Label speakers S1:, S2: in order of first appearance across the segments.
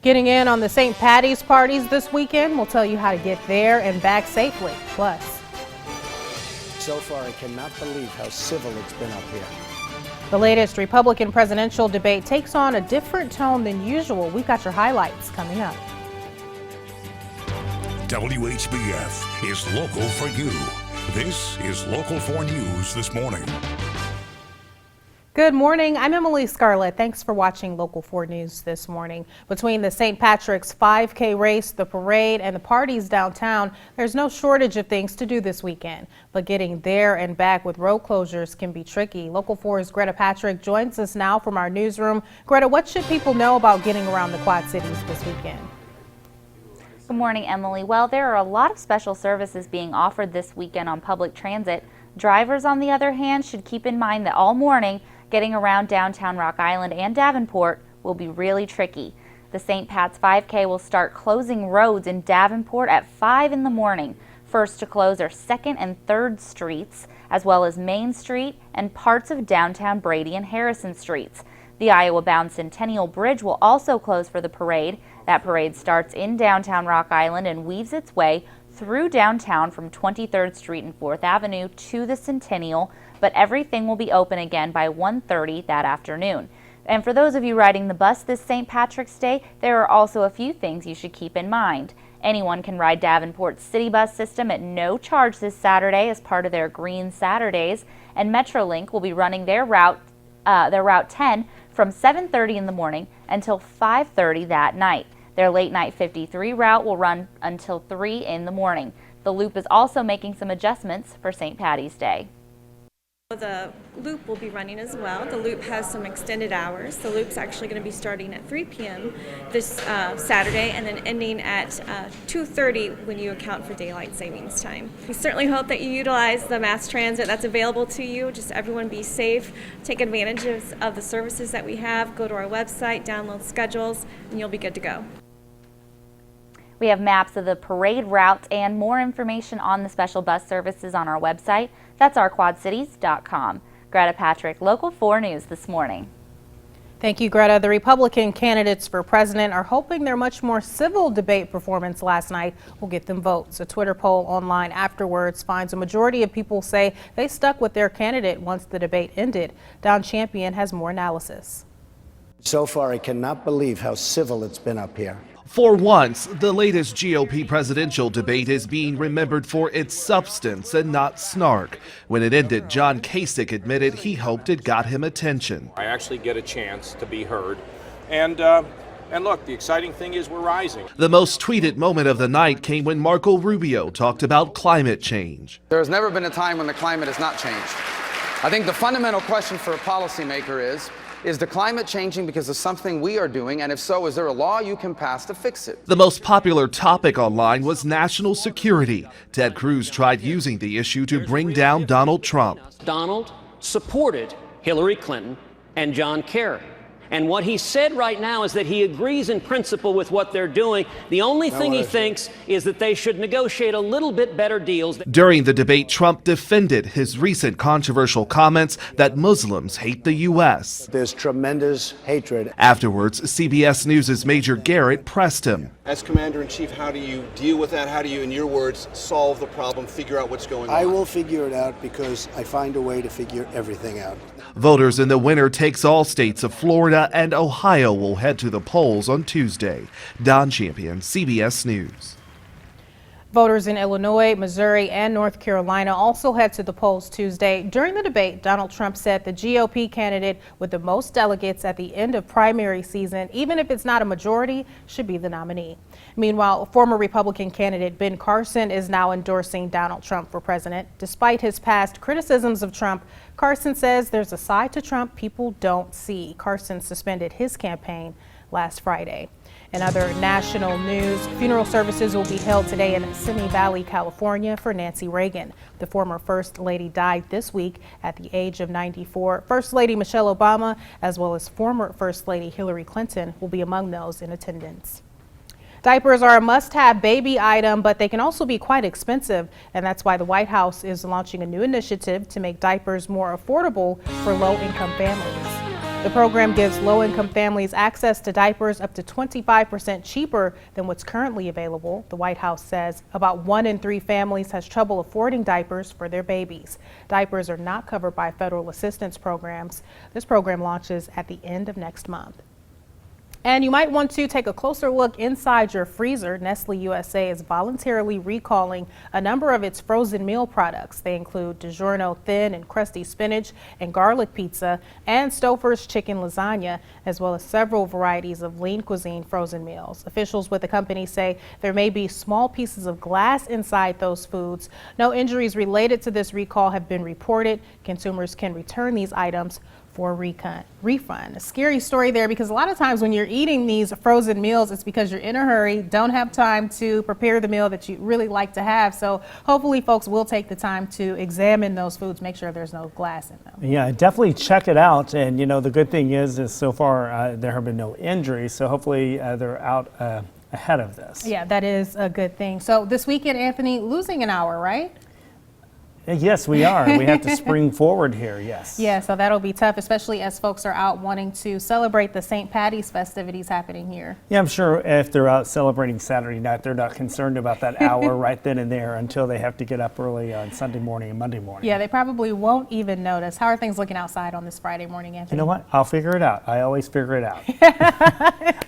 S1: Getting in on the St. Patty's parties this weekend. We'll tell you how to get there and back safely. Plus,
S2: so far, I cannot believe how civil it's been up here.
S1: The latest Republican presidential debate takes on a different tone than usual. We've got your highlights coming up.
S3: WHBF is local for you. This is Local 4 News this morning.
S1: Good morning. I'm Emily Scarlett. Thanks for watching Local 4 News this morning. Between the St. Patrick's 5K race, the parade, and the parties downtown, there's no shortage of things to do this weekend. But getting there and back with road closures can be tricky. Local 4's Greta Patrick joins us now from our newsroom. Greta, what should people know about getting around the Quad Cities this weekend?
S4: Good morning, Emily. Well, there are a lot of special services being offered this weekend on public transit. Drivers, on the other hand, should keep in mind that all morning, getting around downtown Rock Island and Davenport will be really tricky. The St. Pat's 5K will start closing roads in Davenport at 5 in the morning. First to close are 2nd and 3rd Streets, as well as Main Street and parts of downtown Brady and Harrison Streets. The Iowa-bound Centennial Bridge will also close for the parade. That parade starts in downtown Rock Island and weaves its way through downtown from 23rd Street and 4th Avenue to the Centennial, but everything will be open again by 1:30 that afternoon. And for those of you riding the bus this St. Patrick's Day, there are also a few things you should keep in mind. Anyone can ride Davenport's city bus system at no charge this Saturday as part of their Green Saturdays, and Metrolink will be running their Route 10 from 7:30 in the morning until 5:30 that night. Their late night 53 route will run until 3 in the morning. The Loop is also making some adjustments for St. Patty's Day.
S5: The Loop will be running as well. The Loop has some extended hours. The Loop's actually going to be starting at 3 p.m. this Saturday and then ending at 2:30 when you account for daylight savings time. We certainly hope that you utilize the mass transit that's available to you. Just everyone be safe, take advantage of the services that we have. Go to our website, download schedules, and you'll be good to go.
S4: We have maps of the parade route and more information on the special bus services on our website. That's ourquadcities.com. Greta Patrick, Local 4 News this morning.
S1: Thank you, Greta. The Republican candidates for president are hoping their much more civil debate performance last night will get them votes. A Twitter poll online afterwards finds a majority of people say they stuck with their candidate once the debate ended. Don Champion has more analysis.
S2: So far, I cannot believe how civil it's been up here.
S6: For once, the latest GOP presidential debate is being remembered for its substance and not snark. When it ended, John Kasich admitted he hoped it got him attention.
S7: I actually get a chance to be heard. And look, the exciting thing is we're rising.
S6: The most tweeted moment of the night came when Marco Rubio talked about climate change.
S8: There has never been a time when the climate has not changed. I think the fundamental question for a policymaker is the climate changing because of something we are doing? And if so, is there a law you can pass to fix it?
S6: The most popular topic online was national security. Ted Cruz tried using the issue to bring down Donald Trump.
S9: Donald supported Hillary Clinton and John Kerry. And what he said right now is that he agrees in principle with what they're doing. The only thing he thinks is that they should negotiate a little bit better deals.
S6: During the debate, Trump defended his recent controversial comments that Muslims hate the U.S.
S2: There's tremendous hatred.
S6: Afterwards, CBS News' Major Garrett pressed him.
S10: As Commander-in-Chief, how do you deal with that? How do you, in your words, solve the problem, figure out what's going on?
S2: I will figure it out because I find a way to figure everything out.
S6: Voters in the winner-takes-all states of Florida and Ohio will head to the polls on Tuesday. Don Champion, CBS News.
S1: Voters in Illinois, Missouri, and North Carolina also head to the polls Tuesday. During the debate, Donald Trump said the GOP candidate with the most delegates at the end of primary season, even if it's not a majority, should be the nominee. Meanwhile, former Republican candidate Ben Carson is now endorsing Donald Trump for president. Despite his past criticisms of Trump, Carson says there's a side to Trump people don't see. Carson suspended his campaign last Friday. In other national news, funeral services will be held today in Simi Valley, California for Nancy Reagan. The former First Lady died this week at the age of 94. First Lady Michelle Obama, as well as former First Lady Hillary Clinton, will be among those in attendance. Diapers are a must-have baby item, but they can also be quite expensive, and that's why the White House is launching a new initiative to make diapers more affordable for low-income families. The program gives low-income families access to diapers up to 25% cheaper than what's currently available. The White House says about 1 in 3 families has trouble affording diapers for their babies. Diapers are not covered by federal assistance programs. This program launches at the end of next month. And you might want to take a closer look inside your freezer. Nestle USA is voluntarily recalling a number of its frozen meal products. They include DiGiorno thin and crusty spinach and garlic pizza and Stouffer's chicken lasagna, as well as several varieties of lean cuisine frozen meals. Officials with the company say there may be small pieces of glass inside those foods. No injuries related to this recall have been reported. Consumers can return these items for a refund. A scary story there, because a lot of times when you're eating these frozen meals, it's because you're in a hurry, don't have time to prepare the meal that you really like to have. So hopefully folks will take the time to examine those foods, make sure there's no glass in them.
S11: Yeah, definitely check it out. And you know, the good thing is so far there have been no injuries. So hopefully they're out ahead of this.
S1: Yeah, that is a good thing. So this weekend, Anthony, losing an hour, right?
S11: Yes, we are. We have to spring forward here, yes.
S1: Yeah, so that'll be tough, especially as folks are out wanting to celebrate the St. Patty's festivities happening here.
S11: Yeah, I'm sure if they're out celebrating Saturday night, they're not concerned about that hour right then and there until they have to get up early on Sunday morning and Monday morning.
S1: Yeah, they probably won't even notice. How are things looking outside on this Friday morning, Anthony?
S11: You know what? I'll figure it out. I always figure it out.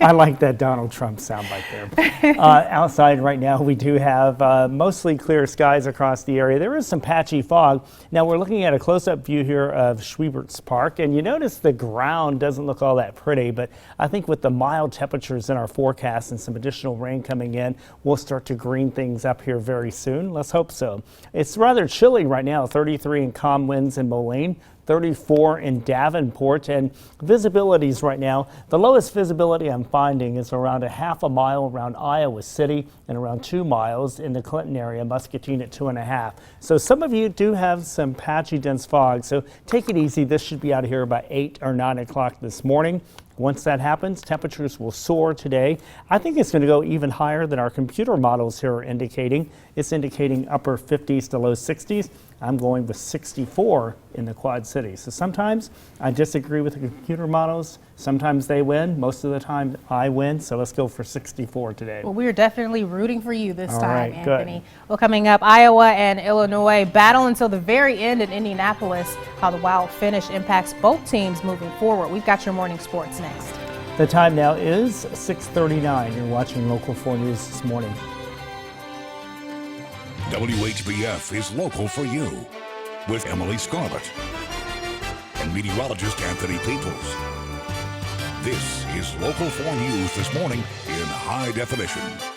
S11: I like that Donald Trump soundbite there. Outside right now, we do have mostly clear skies across the area. There is some patchy fog. Now we're looking at a close-up view here of Schwiebert's Park, and you notice the ground doesn't look all that pretty, but I think with the mild temperatures in our forecast and some additional rain coming in, we'll start to green things up here very soon. Let's hope so. It's rather chilly right now, 33 in calm winds in Moline, 34 in Davenport, and visibilities right now, the lowest visibility I'm finding is around a half a mile around Iowa City and around 2 miles in the Clinton area, Muscatine at 2.5. So some of you do have some patchy dense fog, so take it easy. This should be out of here by 8 or 9 o'clock this morning. Once that happens, temperatures will soar today. I think it's going to go even higher than our computer models here are indicating. It's indicating upper 50s to low 60s. I'm going with 64 in the Quad Cities. So sometimes I disagree with the computer models. Sometimes they win. Most of the time I win. So let's go for 64 today.
S1: Well, we're definitely rooting for you this
S11: All
S1: time,
S11: right,
S1: Anthony.
S11: good.
S1: Well, coming up, Iowa and Illinois battle until the very end in Indianapolis. How the wild finish impacts both teams moving forward. We've got your morning sports next.
S11: The time now is 6:39. You're watching Local 4 News this morning.
S3: WHBF is local for you with Emily Scarlett and meteorologist Anthony Peoples. This is Local 4 News this morning in high definition.